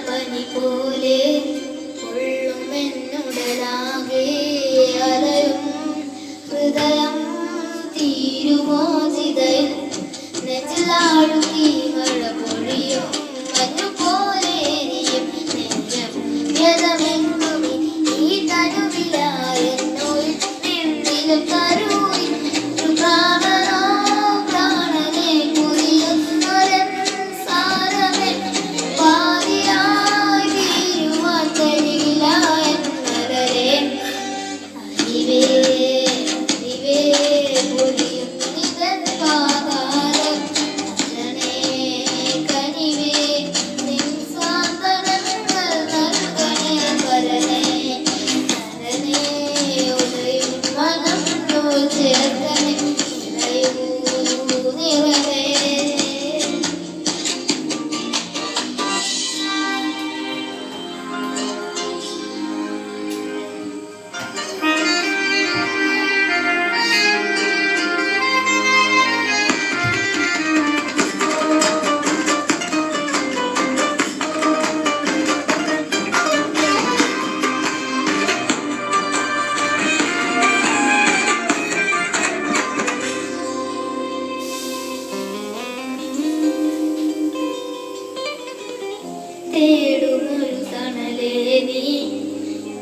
പനി പോലെ കൊള്ളുമെന്നുടലാകെ അലയും ഹൃദയം തീരുമോ ചിതയും നെഞ്ചിലാഴുകി മഴ പൊഴിയും മഞ്ഞു പോലെ എരിയും നെഞ്ചം യഥമെങ്ങും ഈ തനുവിലായെന്നോ നിന്നിലും കരുയി പ്രാണനോ പ്രാണനെ പുരിയുന്നൊരൻ സാരമേ പാതിയായി തീരുവാൻ കഴിയില്ല എന്നതരേ അറിവേ അറിവേ പൊരിയും നിതൻ പാതാരം അജനേ കനിവേ നിൻ സാന്ത്വനങ്ങൾ നൽകണേ വരനേ വരനേ ഉദയും മനം ചേർക്കണേ നിറയൂ നിറവേ തേടുമൊരു തണലേ നീ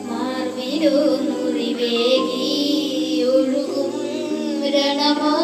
മാർവിലോ മുറിവേകി ഒഴുകും രണമോ